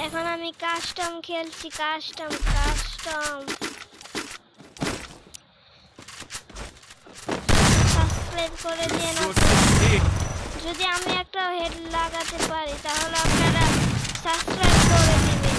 এখন আমি কাস্টম খেলছি, কাস্টম সাবস্ক্রাইব করে দিয়ে না, যদি আমি একটা হেড লাগাতে পারি তাহলে আপনারা সাবস্ক্রাইব করে দিবেন।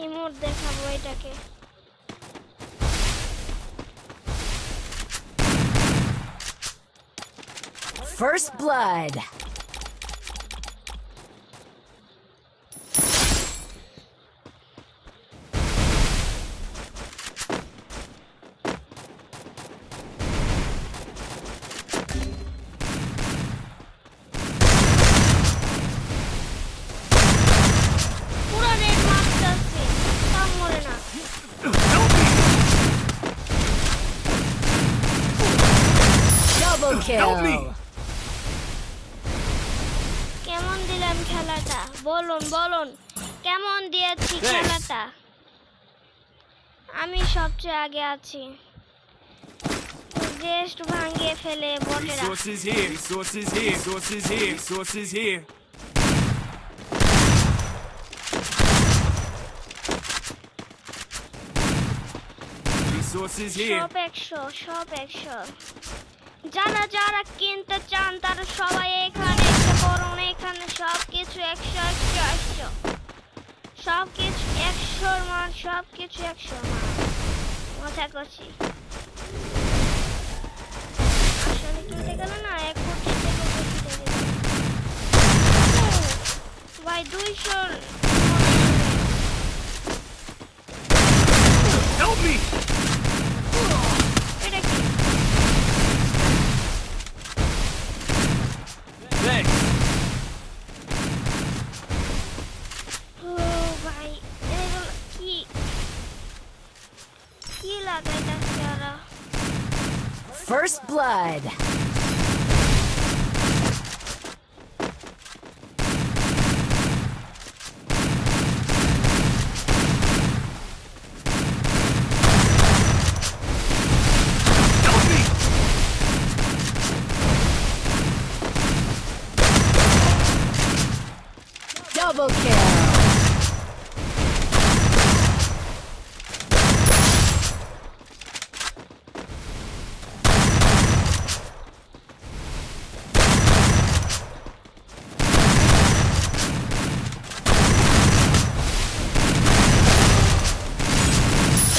ইমোট দেখাবো এটাকে। First blood. পুরো রেড মারতেছে, তাও মরে না। Double kill. কেমন দিলাম খেলাটা বলুন বলুন, কেমন দিয়েছি খেলাটা? আমি সবচেয়ে আগে আছি। গেস্ট ভাঙিয়ে ফেলে বটেরা। Resources here, resources here, resources here, resources here. Resources here. সব 100 যারা যারা কিনতে চান তারা সবাই এখানে এসে পড়ুন। এখানে সবকিছু 100 সবকিছু 100 মান, সবকিছু 100 মান। মজা করছি। আসলে কিনতে গেলে না 1 কোটি থেকে বেশি দেবে ভাই। 200 Help me! এটা কি? Thanks. ও ভাই এগুলো কি লাগাইতাছে ওরা? First blood. Help me! Double kill.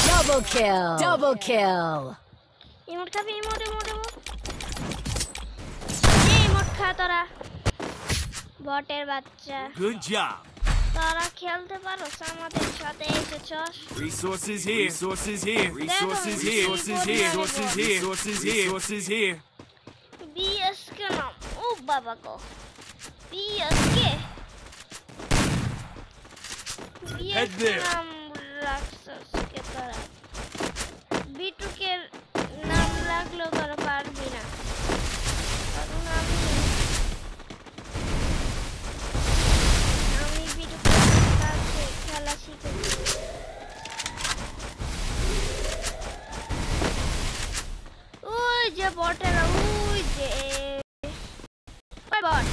Double kill. Double kill. Emote খাবি? ইমোট খা তোরা, বটের বাচ্চা। Good job. তোরা খেলতে পারো, আমাদের সাথে এসেছস। Resources here, resources here, resources here, resources here, resources here, resources here, resources here. BSK নাম, ও বাবা গো, বিএসকে there. নাম রাখছস কে তোরা? বিটুকে নাম লাগলেও তোরা পারবি না, কারণ আমি বিটুকে কাছে খেলা শিখেছি। ওই যে বটেরা, ওই যে বট,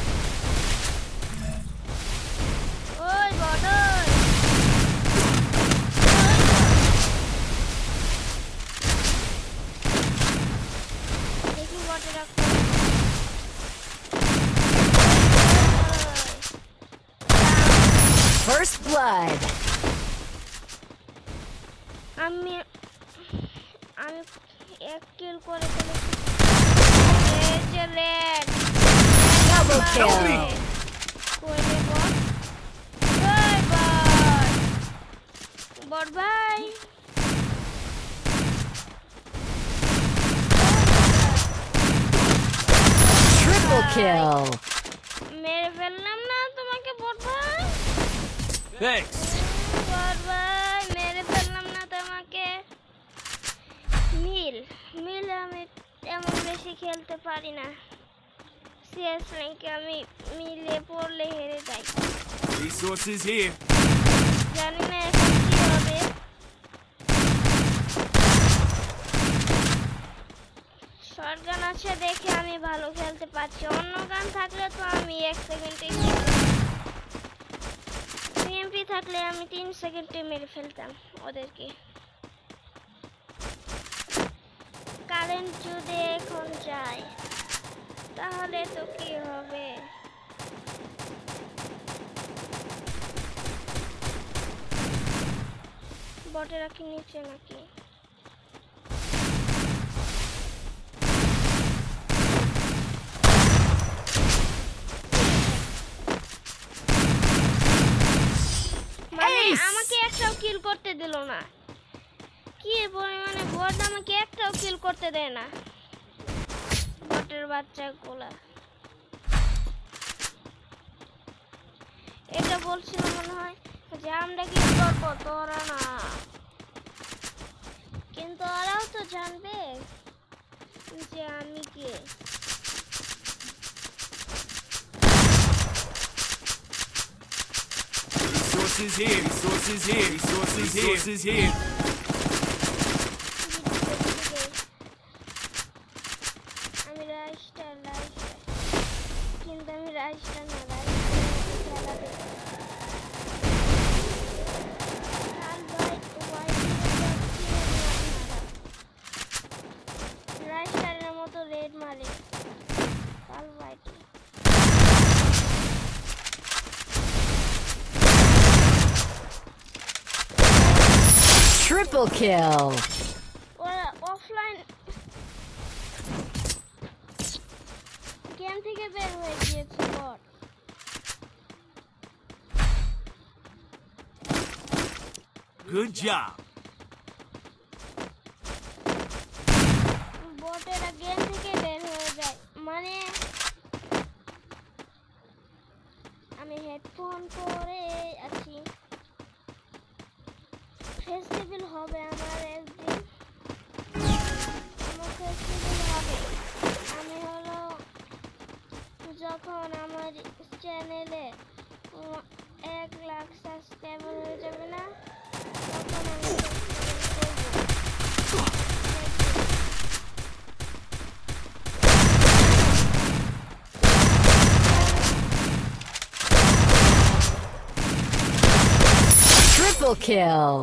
ওই বট, দেখি বটেরা। First blood. আমি এক কিল করে ফেলেছি। এই যে রেড Double kill. কই রে বট? ওই বট, বট ভাই kill. মেরে ফেললাম না তোমাকে বট ভাই। Thanks. বট ভাই মেরে ফেললাম না তোমাকে। মিল আমি তেমন বেশি খেলতে পারি না। সিএস র্যাঙ্কে আমি মিলে পড়লে হেরে যাই। Resources here. জানি না এখন কি হবে। শটগান আছে দেখে আমি ভালো খেলতে পারছি, অন্য গান থাকলে তো আমি 1 সেকেন্ডে এমপি থাকলে আমি 3 সেকেন্ডে মেরে ফেলতাম ওদেরকে। কারেন্ট যদি এখন যায় তাহলে তো কি হবে। বটেরা কি নিচে নাকি? মানে আমাকে একটাও কিল করতে দিল না। কি পরিমাণে বট আমাকে একটাও কিল করতে দেয় না। বটের বাচ্চাগুলা এটা বলছিল মনে হয় যে আমরা কি করবো, তোরা না। কিন্তু ওরাও তো জানবে যে আমি কে। Resources here. Resources here. Resources here. Resources here. আমি রাইস্টার কিন্তু আমি রাইস্টার না, রাইস্টারের মতো রেড মারে কাল হোয়াইট। Triple kill. ওরা অফলাইন গেম থেকে বের হয়ে গিয়েছে বট। Good job. বটেরা গেম থেকে বের হয়ে যায়, মানে আমি হেডফোন পরে আছি। ফেস্টিভ্যাল হবে আমার একদিন, আমার ফেস্টিভ্যাল হবে। আমি হলো যখন আমার চ্যানেলে 1 লাখ সাবস্ক্রাইবার হয়ে যাবে না, তখন আমি Triple kill.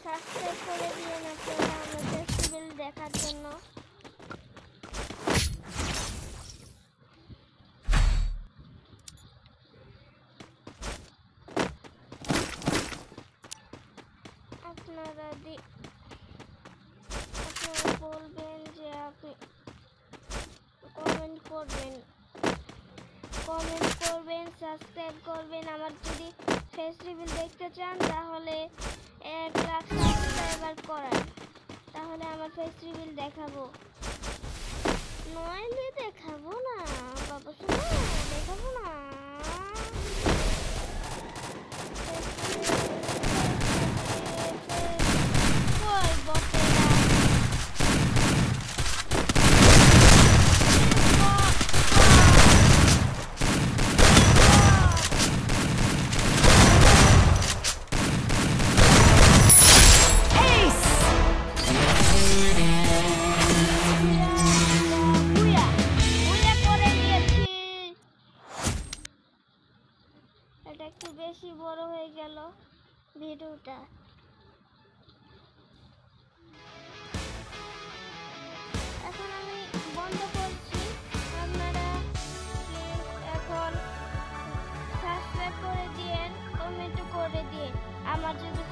সাবস্ক্রাইব করে দিয়ে না আপনারা আমার ফেস্টিভ্যাল দেখার জন্য। আপনারা বলবেন যে আপনি কমেন্ট করবেন, সাবস্ক্রাইব করবেন। আমার যদি ফেস্টিভ্যাল দেখতে চান তাহলে 1 লাখ সাবস্ক্রাইবার করান, তাহলে আমার ফেস্টিভ্যাল দেখাবো। নইলে দেখাবো না বাবা, শোনো দেখাবো না। কই বটেরা একটু বেশি বড় হয়ে গেল ভিডিওটা। এখন আমি বন্ধ করছি। আপনারা প্লিজ এখন সাবস্ক্রাইব করে দিন, কমেন্ট করে দিন। আমার যদি